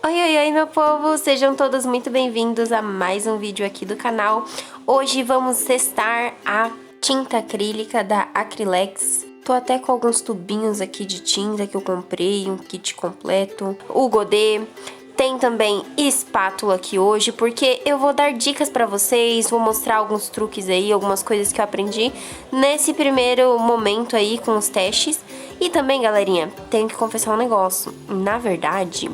Oi, oi, oi, meu povo! Sejam todos muito bem-vindos a mais um vídeo aqui do canal. Hoje vamos testar a tinta acrílica da Acrylex. Tô até com alguns tubinhos aqui de tinta que eu comprei, um kit completo, o godê. Tem também espátula aqui hoje, porque eu vou dar dicas pra vocês, vou mostrar alguns truques aí, algumas coisas que eu aprendi nesse primeiro momento aí com os testes. E também, galerinha, tenho que confessar um negócio. Na verdade,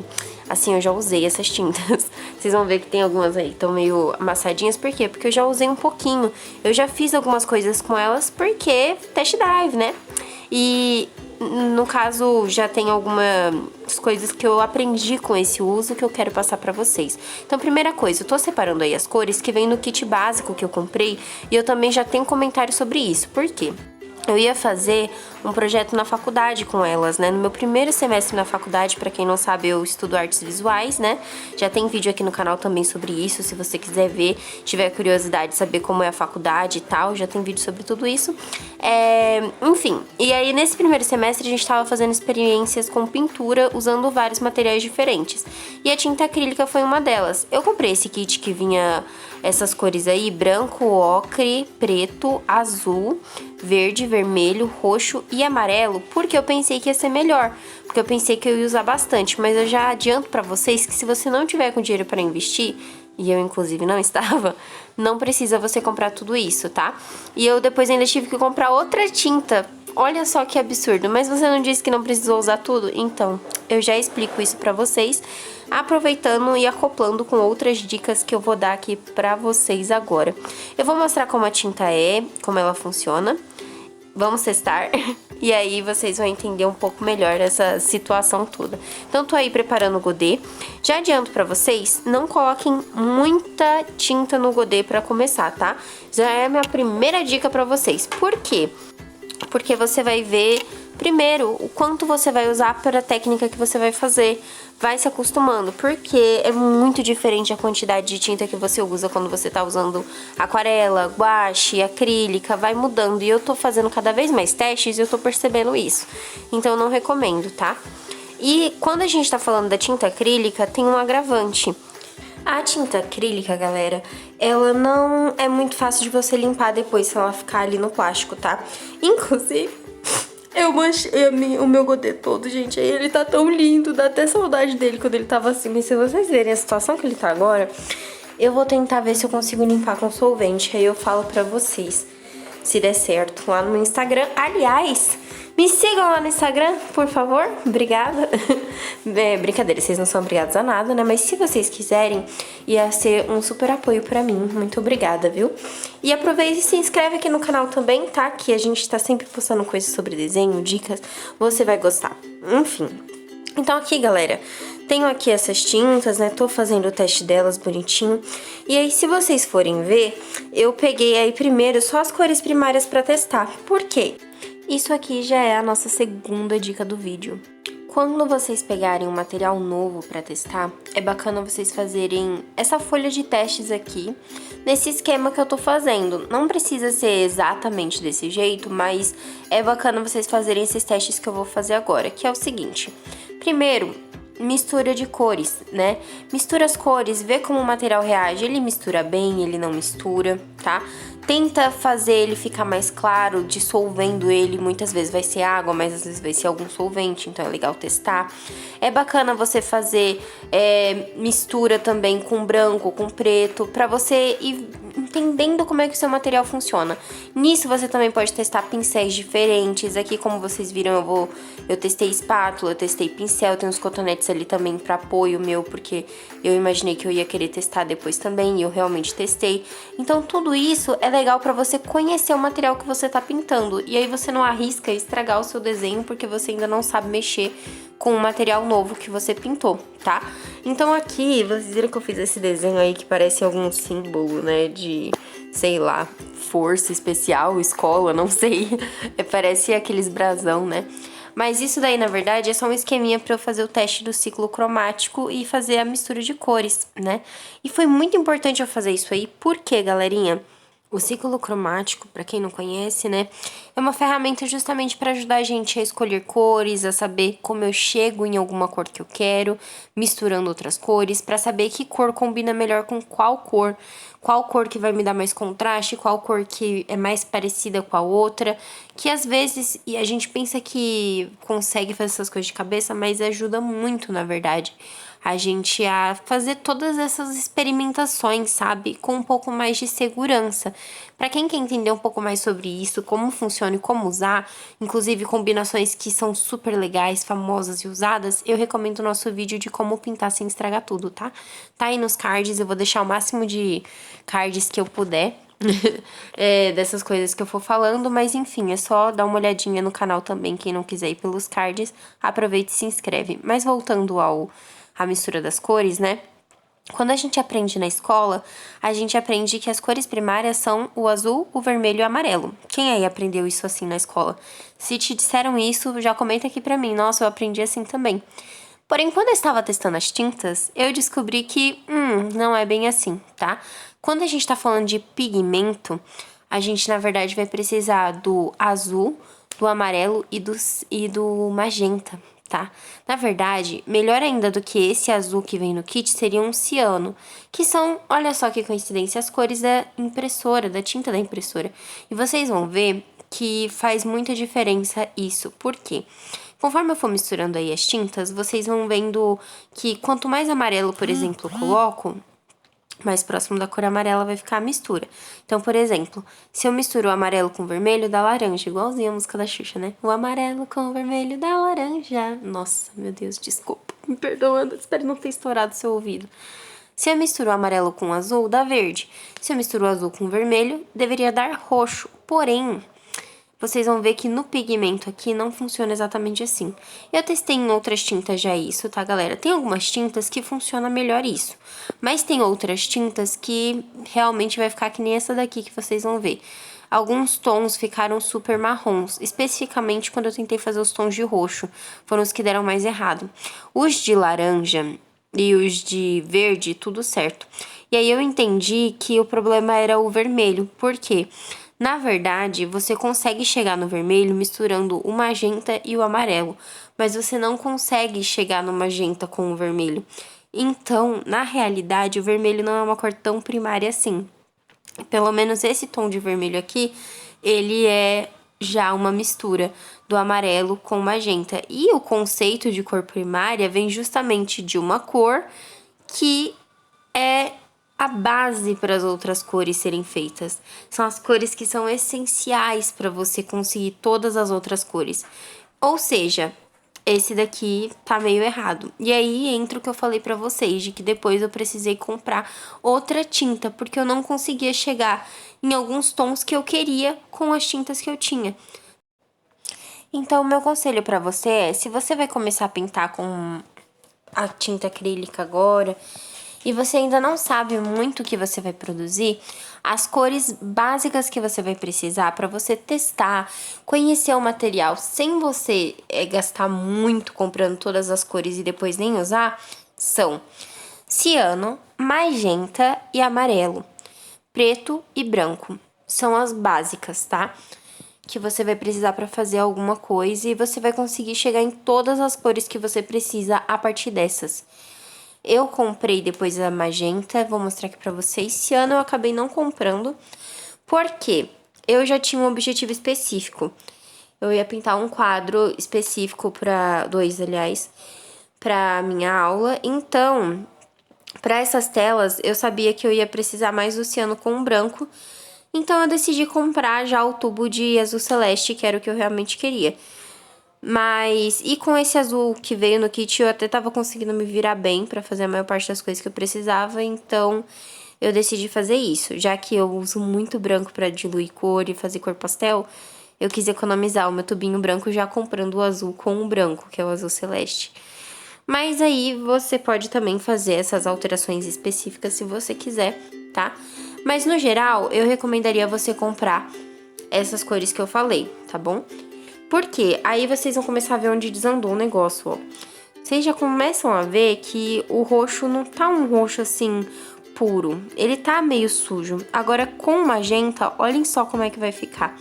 assim, eu já usei essas tintas. Vocês vão ver que tem algumas aí que estão meio amassadinhas. Por quê? Porque eu já usei um pouquinho. Eu já fiz algumas coisas com elas, porque test drive, né? E no caso, já tem algumas coisas que eu aprendi com esse uso que eu quero passar pra vocês. Então, primeira coisa, eu tô separando aí as cores que vem no kit básico que eu comprei. E eu também já tenho comentário sobre isso. Por quê? Eu ia fazer um projeto na faculdade com elas, né? No meu primeiro semestre na faculdade, pra quem não sabe, eu estudo artes visuais, né? Já tem vídeo aqui no canal também sobre isso, se você quiser ver, tiver curiosidade de saber como é a faculdade e tal, já tem vídeo sobre tudo isso. Enfim, e aí nesse primeiro semestre a gente tava fazendo experiências com pintura, usando vários materiais diferentes. E a tinta acrílica foi uma delas. Eu comprei esse kit que vinha essas cores aí, branco, ocre, preto, azul, verde, vermelho, roxo e amarelo, porque eu pensei que ia ser melhor, porque eu pensei que eu ia usar bastante, mas eu já adianto pra vocês que se você não tiver com dinheiro pra investir, e eu inclusive não estava, não precisa você comprar tudo isso, tá? E eu depois ainda tive que comprar outra tinta. Olha só que absurdo, mas você não disse que não precisou usar tudo? Então, eu já explico isso pra vocês, aproveitando e acoplando com outras dicas que eu vou dar aqui pra vocês agora. Eu vou mostrar como a tinta é, como ela funciona. Vamos testar e aí vocês vão entender um pouco melhor essa situação toda. Então, tô aí preparando o godê. Já adianto pra vocês, não coloquem muita tinta no godê pra começar, tá? Já é a minha primeira dica pra vocês. Por quê? Porque você vai ver, primeiro, o quanto você vai usar para a técnica que você vai fazer. Vai se acostumando, porque é muito diferente a quantidade de tinta que você usa quando você tá usando aquarela, guache, acrílica, vai mudando. E eu tô fazendo cada vez mais testes e eu tô percebendo isso. Então, eu não recomendo, tá? E quando a gente tá falando da tinta acrílica, tem um agravante. A tinta acrílica, galera, ela não é muito fácil de você limpar depois se ela ficar ali no plástico, tá? Inclusive, eu manchei o meu godê todo, gente. Aí ele tá tão lindo, dá até saudade dele quando ele tava assim. Mas se vocês verem a situação que ele tá agora, eu vou tentar ver se eu consigo limpar com solvente. Aí eu falo pra vocês se der certo lá no meu Instagram. Aliás, me sigam lá no Instagram, por favor. Obrigada. Brincadeira, vocês não são obrigados a nada, né? Mas se vocês quiserem, ia ser um super apoio pra mim. Muito obrigada, viu? E aproveita e se inscreve aqui no canal também, tá? Que a gente tá sempre postando coisas sobre desenho, dicas. Você vai gostar. Enfim. Então aqui, galera, tenho aqui essas tintas, né? Tô fazendo o teste delas bonitinho. E aí, se vocês forem ver, eu peguei aí primeiro só as cores primárias pra testar. Por quê? Isso aqui já é a nossa segunda dica do vídeo. Quando vocês pegarem um material novo para testar, é bacana vocês fazerem essa folha de testes aqui, nesse esquema que eu tô fazendo. Não precisa ser exatamente desse jeito, mas é bacana vocês fazerem esses testes que eu vou fazer agora, que é o seguinte. Primeiro, mistura de cores, né? Mistura as cores, vê como o material reage. Ele mistura bem, ele não mistura, tá? Tenta fazer ele ficar mais claro, dissolvendo ele. Muitas vezes vai ser água, mas às vezes vai ser algum solvente, então é legal testar. É bacana você fazer mistura também com branco, com preto, pra você ir entendendo como é que o seu material funciona. Nisso você também pode testar pincéis diferentes. Aqui, como vocês viram, eu testei espátula, eu testei pincel, tem uns cotonetes ali também pra apoio meu, porque eu imaginei que eu ia querer testar depois também, e eu realmente testei. Então, tudo isso é legal pra você conhecer o material que você tá pintando, e aí você não arrisca estragar o seu desenho, porque você ainda não sabe mexer com o material novo que você pintou, tá? Então aqui, vocês viram que eu fiz esse desenho aí que parece algum símbolo, né, de, sei lá, força especial, escola, não sei. Parece aqueles brasão, né? Mas isso daí, na verdade, é só um esqueminha pra eu fazer o teste do ciclo cromático e fazer a mistura de cores, né? E foi muito importante eu fazer isso aí, porque, galerinha, O ciclo cromático, para quem não conhece, né, é uma ferramenta justamente para ajudar a gente a escolher cores, a saber como eu chego em alguma cor que eu quero, misturando outras cores, para saber que cor combina melhor com qual cor que vai me dar mais contraste, qual cor que é mais parecida com a outra, que às vezes e a gente pensa que consegue fazer essas coisas de cabeça, mas ajuda muito, na verdade, a gente a fazer todas essas experimentações, sabe? Com um pouco mais de segurança. Para quem quer entender um pouco mais sobre isso, como funciona e como usar, inclusive combinações que são super legais, famosas e usadas, eu recomendo o nosso vídeo de como pintar sem estragar tudo, tá? Tá aí nos cards, eu vou deixar o máximo de cards que eu puder. Dessas coisas que eu for falando, mas enfim, é só dar uma olhadinha no canal também, quem não quiser ir pelos cards, aproveita e se inscreve. Mas voltando à mistura das cores, né? Quando a gente aprende na escola, a gente aprende que as cores primárias são o azul, o vermelho e o amarelo. Quem aí aprendeu isso assim na escola? Se te disseram isso, já comenta aqui pra mim. Nossa, eu aprendi assim também. Porém, quando eu estava testando as tintas, eu descobri que, não é bem assim, tá? Quando a gente tá falando de pigmento, a gente, na verdade, vai precisar do azul, do amarelo e do magenta, tá? Na verdade, melhor ainda do que esse azul que vem no kit seria um ciano, que são, olha só que coincidência, as cores da impressora, da tinta da impressora. E vocês vão ver que faz muita diferença isso. Por quê? Conforme eu for misturando aí as tintas, vocês vão vendo que quanto mais amarelo, por exemplo, eu coloco, mais próximo da cor amarela vai ficar a mistura. Então, por exemplo, se eu misturo o amarelo com o vermelho, dá laranja, igualzinho a música da Xuxa, né? O amarelo com o vermelho dá laranja. Nossa, meu Deus, desculpa, me perdoando, espero não ter estourado seu ouvido. Se eu misturo o amarelo com o azul, dá verde. Se eu misturo o azul com o vermelho, deveria dar roxo. Porém, vocês vão ver que no pigmento aqui não funciona exatamente assim. Eu testei em outras tintas já isso, tá, galera? Tem algumas tintas que funciona melhor isso. Mas tem outras tintas que realmente vai ficar que nem essa daqui que vocês vão ver. Alguns tons ficaram super marrons, especificamente quando eu tentei fazer os tons de roxo. Foram os que deram mais errado. Os de laranja e os de verde, tudo certo. E aí eu entendi que o problema era o vermelho. Por quê? Na verdade, você consegue chegar no vermelho misturando o magenta e o amarelo, mas você não consegue chegar no magenta com o vermelho. Então, na realidade, o vermelho não é uma cor tão primária assim. Pelo menos esse tom de vermelho aqui, ele é já uma mistura do amarelo com o magenta. E o conceito de cor primária vem justamente de uma cor que é a base para as outras cores serem feitas. São as cores que são essenciais para você conseguir todas as outras cores. Ou seja, esse daqui tá meio errado. E aí entra o que eu falei para vocês, de que depois eu precisei comprar outra tinta, porque eu não conseguia chegar em alguns tons que eu queria com as tintas que eu tinha. Então, o meu conselho para você é, se você vai começar a pintar com a tinta acrílica agora e você ainda não sabe muito o que você vai produzir, as cores básicas que você vai precisar para você testar, conhecer o material sem você gastar muito comprando todas as cores e depois nem usar, são ciano, magenta e amarelo, preto e branco. São as básicas, tá? Que você vai precisar para fazer alguma coisa e você vai conseguir chegar em todas as cores que você precisa a partir dessas. Eu comprei depois a magenta, vou mostrar aqui pra vocês. Esse ano eu acabei não comprando, porque eu já tinha um objetivo específico. Eu ia pintar um quadro específico aliás, pra minha aula. Então, pra essas telas, eu sabia que eu ia precisar mais do ciano com branco. Então, eu decidi comprar já o tubo de azul celeste, que era o que eu realmente queria. Mas, e com esse azul que veio no kit, eu até tava conseguindo me virar bem pra fazer a maior parte das coisas que eu precisava, então eu decidi fazer isso. Já que eu uso muito branco pra diluir cor e fazer cor pastel, eu quis economizar o meu tubinho branco já comprando o azul com o branco, que é o azul celeste. Mas aí você pode também fazer essas alterações específicas se você quiser, tá? Mas no geral, eu recomendaria você comprar essas cores que eu falei, tá bom? Porque aí vocês vão começar a ver onde desandou o negócio, ó. Vocês já começam a ver que o roxo não tá um roxo assim puro. Ele tá meio sujo. Agora, com o magenta, olhem só como é que vai ficar.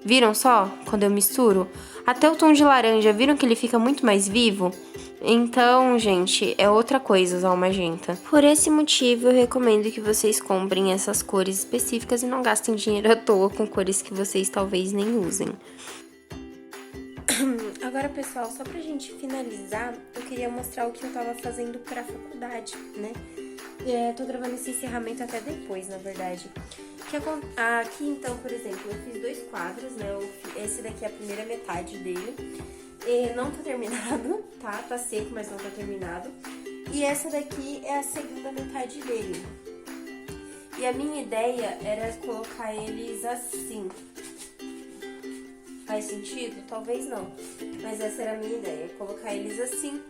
Viram só? Quando eu misturo? Até o tom de laranja, viram que ele fica muito mais vivo? Então, gente, é outra coisa usar o magenta. Por esse motivo, eu recomendo que vocês comprem essas cores específicas e não gastem dinheiro à toa com cores que vocês talvez nem usem. Agora, pessoal, só pra gente finalizar, eu queria mostrar o que eu tava fazendo pra faculdade, né? Tô gravando esse encerramento até depois, na verdade. Aqui, então, por exemplo, eu fiz 2 quadros, né? Esse daqui é a primeira metade dele. Não tá terminado, tá? Tá seco, mas não tá terminado. E essa daqui é a segunda metade dele. E a minha ideia era colocar eles assim. Faz sentido? Talvez não. Mas essa era a minha ideia, colocar eles assim.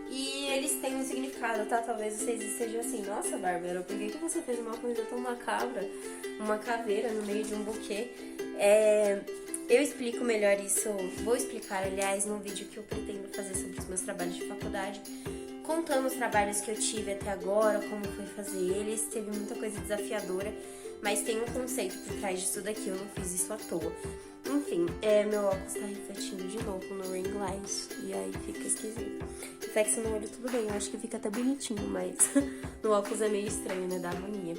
E eles têm um significado, tá? Talvez vocês estejam assim, nossa, Bárbara, por que você fez uma coisa tão macabra? Uma caveira no meio de um buquê? Eu explico melhor isso, vou explicar, aliás, num vídeo que eu pretendo fazer sobre os meus trabalhos de faculdade, contando os trabalhos que eu tive até agora, como foi fazer eles. Teve muita coisa desafiadora, mas tem um conceito por trás disso daqui, eu não fiz isso à toa. Enfim, meu óculos tá refletindo de novo no ring light, e aí fica esquisito. Reflexo no olho tudo bem, eu acho que fica até bonitinho, mas no óculos é meio estranho, né, da agonia.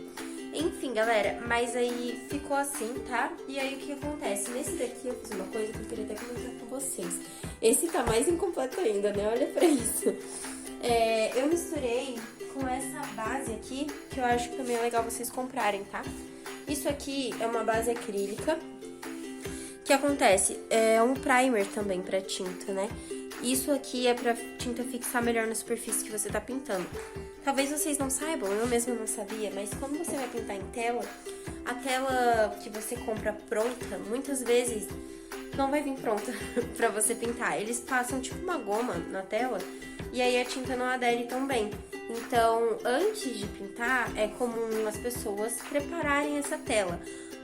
Enfim, galera, mas aí ficou assim, tá? E aí o que acontece? Nesse daqui eu fiz uma coisa que eu queria até comentar com vocês. Esse tá mais incompleto ainda, né? Olha pra isso. Eu misturei com essa base aqui, que eu acho que também é legal vocês comprarem, tá? Isso aqui é uma base acrílica. O que acontece? É um primer também pra tinta, né? Isso aqui é pra tinta fixar melhor na superfície que você tá pintando. Talvez vocês não saibam, eu mesma não sabia, mas quando você vai pintar em tela, a tela que você compra pronta, muitas vezes não vai vir pronta pra você pintar. Eles passam tipo uma goma na tela e aí a tinta não adere tão bem. Então, antes de pintar, é comum as pessoas prepararem essa tela,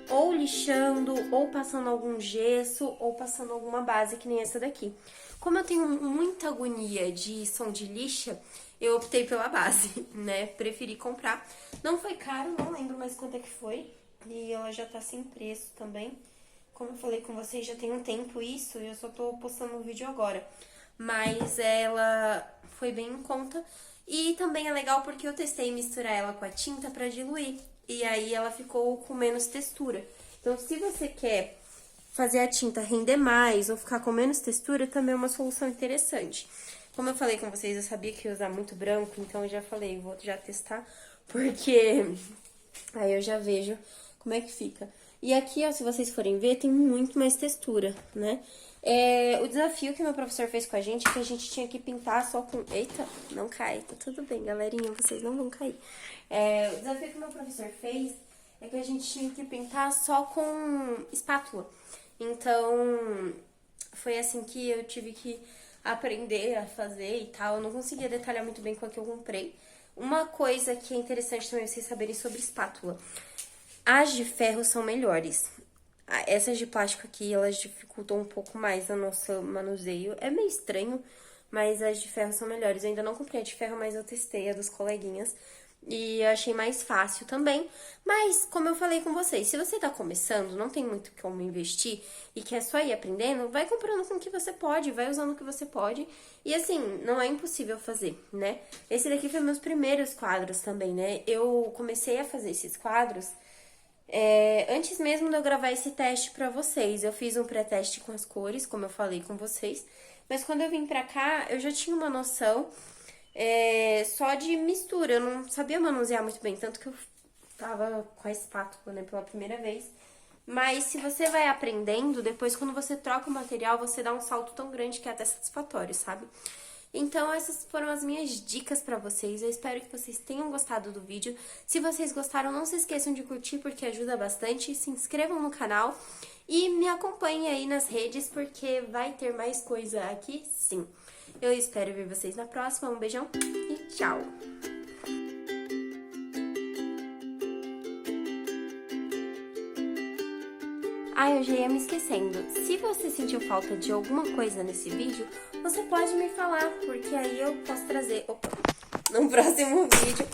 ou lixando, ou passando algum gesso, ou passando alguma base que nem essa daqui. Como eu tenho muita agonia de som de lixa, eu optei pela base, né? Preferi comprar. Não foi caro, não lembro mais quanto é que foi. E ela já tá sem preço também. Como eu falei com vocês, já tem um tempo isso, e eu só tô postando um vídeo agora. Mas ela foi bem em conta. E também é legal porque eu testei misturar ela com a tinta pra diluir. E aí ela ficou com menos textura. Então, se você quer fazer a tinta render mais ou ficar com menos textura, também é uma solução interessante. Como eu falei com vocês, eu sabia que ia usar muito branco, então eu já falei, vou já testar, porque aí eu já vejo como é que fica. E aqui, ó, se vocês forem ver, tem muito mais textura, né? O desafio que meu professor fez com a gente é que a gente tinha que pintar só com... Eita, não cai, tá tudo bem, galerinha, vocês não vão cair. O desafio que meu professor fez é que a gente tinha que pintar só com espátula. Então, foi assim que eu tive que aprender a fazer e tal. Eu não conseguia detalhar muito bem com a que eu comprei. Uma coisa que é interessante também vocês saberem sobre espátula. As de ferro são melhores. Essas de plástico aqui, elas dificultam um pouco mais o nosso manuseio. É meio estranho, mas as de ferro são melhores. Eu ainda não comprei a de ferro, mas eu testei a dos coleguinhas. E eu achei mais fácil também. Mas, como eu falei com vocês, se você tá começando, não tem muito como investir e quer só ir aprendendo, vai comprando com o que você pode, vai usando o que você pode. E assim, não é impossível fazer, né? Esse daqui foi meus primeiros quadros também, né? Eu comecei a fazer esses quadros antes mesmo de eu gravar esse teste pra vocês. Eu fiz um pré-teste com as cores, como eu falei com vocês. Mas quando eu vim pra cá, eu já tinha uma noção... só de mistura, eu não sabia manusear muito bem, tanto que eu tava com a espátula, né, pela primeira vez. Mas se você vai aprendendo, depois quando você troca o material, você dá um salto tão grande que é até satisfatório, sabe? Então essas foram as minhas dicas pra vocês, eu espero que vocês tenham gostado do vídeo. Se vocês gostaram, não se esqueçam de curtir porque ajuda bastante, se inscrevam no canal e me acompanhem aí nas redes porque vai ter mais coisa aqui, sim. Eu espero ver vocês na próxima. Um beijão e tchau! Eu já ia me esquecendo. Se você sentiu falta de alguma coisa nesse vídeo, você pode me falar, porque aí eu posso trazer... Opa! num próximo vídeo.